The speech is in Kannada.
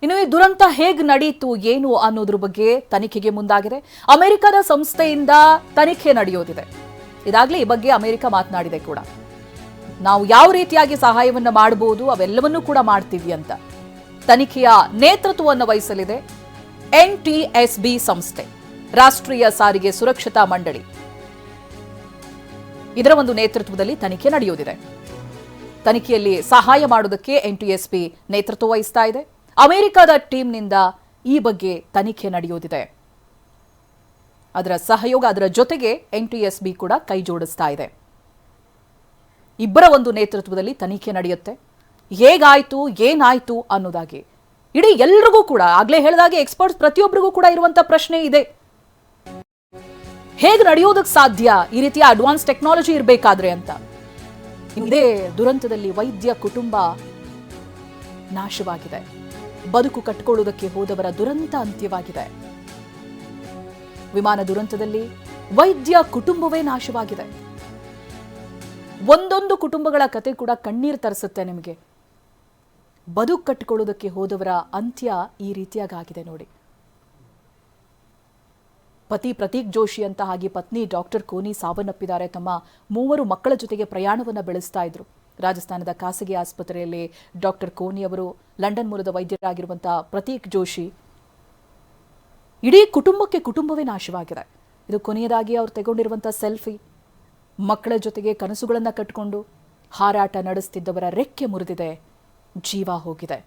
ಇನ್ನು ಈ ದುರಂತ ಹೇಗೆ ನಡೀತು ಏನು ಅನ್ನೋದ್ರ ಬಗ್ಗೆ ತನಿಖೆಗೆ ಮುಂದಾಗಿದೆ. ಅಮೆರಿಕದ ಸಂಸ್ಥೆಯಿಂದ ತನಿಖೆ ನಡೆಯೋದಿದೆ. ಇದಾಗಲೇ ಈ ಬಗ್ಗೆ ಅಮೆರಿಕ ಮಾತನಾಡಿದೆ ಕೂಡ. ನಾವು ಯಾವ ರೀತಿಯಾಗಿ ಸಹಾಯವನ್ನು ಮಾಡಬಹುದು ಅವೆಲ್ಲವನ್ನೂ ಕೂಡ ಮಾಡ್ತೀವಿ ಅಂತ. ತನಿಖೆಯ ನೇತೃತ್ವವನ್ನು ವಹಿಸಲಿದೆ NTSB ಸಂಸ್ಥೆ, ರಾಷ್ಟ್ರೀಯ ಸಾರಿಗೆ ಸುರಕ್ಷತಾ ಮಂಡಳಿ. ಇದರ ಒಂದು ನೇತೃತ್ವದಲ್ಲಿ ತನಿಖೆ ನಡೆಯೋದಿದೆ. ತನಿಖೆಯಲ್ಲಿ ಸಹಾಯ ಮಾಡೋದಕ್ಕೆ NTSB ನೇತೃತ್ವ ವಹಿಸ್ತಾ ಇದೆ. ಅಮೆರಿಕದ ಟೀಮ್ನಿಂದ ಈ ಬಗ್ಗೆ ತನಿಖೆ ನಡೆಯೋದಿದೆ. ಅದರ ಸಹಯೋಗ, ಅದರ ಜೊತೆಗೆ NTSB ಕೂಡ ಕೈ ಜೋಡಿಸ್ತಾ ಇದೆ. ಇಬ್ಬರ ಒಂದು ನೇತೃತ್ವದಲ್ಲಿ ತನಿಖೆ ನಡೆಯುತ್ತೆ. ಹೇಗಾಯ್ತು, ಏನಾಯ್ತು ಅನ್ನೋದಾಗಿ ಇಡೀ ಎಲ್ರಿಗೂ ಕೂಡ, ಆಗ್ಲೇ ಹೇಳಿದಾಗೆ ಎಕ್ಸ್ಪರ್ಟ್ಸ್ ಪ್ರತಿಯೊಬ್ಬರಿಗೂ ಕೂಡ ಇರುವಂತ ಪ್ರಶ್ನೆ ಇದೆ. ಹೇಗೆ ನಡೆಯೋದಕ್ಕೆ ಸಾಧ್ಯ ಈ ರೀತಿಯ ಅಡ್ವಾನ್ಸ್ ಟೆಕ್ನಾಲಜಿ ಇರಬೇಕಾದ್ರೆ ಅಂತ. ಇದೇ ದುರಂತದಲ್ಲಿ ವೈದ್ಯ ಕುಟುಂಬ ನಾಶವಾಗಿದೆ. ಬದುಕು ಕಟ್ಟಿಕೊಳ್ಳುವುದಕ್ಕೆ ಹೋದವರ ದುರಂತ ಅಂತ್ಯವಾಗಿದೆ. ವಿಮಾನ ದುರಂತದಲ್ಲಿ ವೈದ್ಯ ಕುಟುಂಬವೇ ನಾಶವಾಗಿದೆ. ಒಂದೊಂದು ಕುಟುಂಬಗಳ ಕತೆ ಕೂಡ ಕಣ್ಣೀರು ತರಿಸುತ್ತೆ ನಿಮಗೆ. ಬದುಕು ಕಟ್ಟಿಕೊಳ್ಳುವುದಕ್ಕೆ ಹೋದವರ ಅಂತ್ಯ ಈ ರೀತಿಯಾಗಿದೆ ನೋಡಿ. ಪತಿ ಪ್ರತೀಕ್ ಜೋಶಿ ಅಂತ, ಹಾಗೆ ಪತ್ನಿ ಡಾಕ್ಟರ್ ಕೋನಿ ಸಾವನ್ನಪ್ಪಿದ್ದಾರೆ. ತಮ್ಮ 3 ಮಕ್ಕಳ ಜೊತೆಗೆ ಪ್ರಯಾಣವನ್ನು ಬೆಳೆಸ್ತಾ ಇದ್ರು. ರಾಜಸ್ಥಾನದ ಖಾಸಗಿ ಆಸ್ಪತ್ರೆಯಲ್ಲಿ ಡಾಕ್ಟರ್ ಕೋನಿ ಅವರು, ಲಂಡನ್ ಮೂಲದ ವೈದ್ಯರಾಗಿರುವಂತಹ ಪ್ರತೀಕ್ ಜೋಶಿ, ಇಡೀ ಕುಟುಂಬವೇ ನಾಶವಾಗಿದೆ. ಇದು ಕೊನೆಯದಾಗಿ ಅವರು ತೆಗೊಂಡಿರುವಂತಹ ಸೆಲ್ಫಿ. ಮಕ್ಕಳ ಜೊತೆಗೆ ಕನಸುಗಳನ್ನು ಕಟ್ಟಿಕೊಂಡು ಹಾರಾಟ ನಡೆಸುತ್ತಿದ್ದವರ ರೆಕ್ಕೆ ಮುರಿದಿದೆ, ಜೀವ ಹೋಗಿದೆ.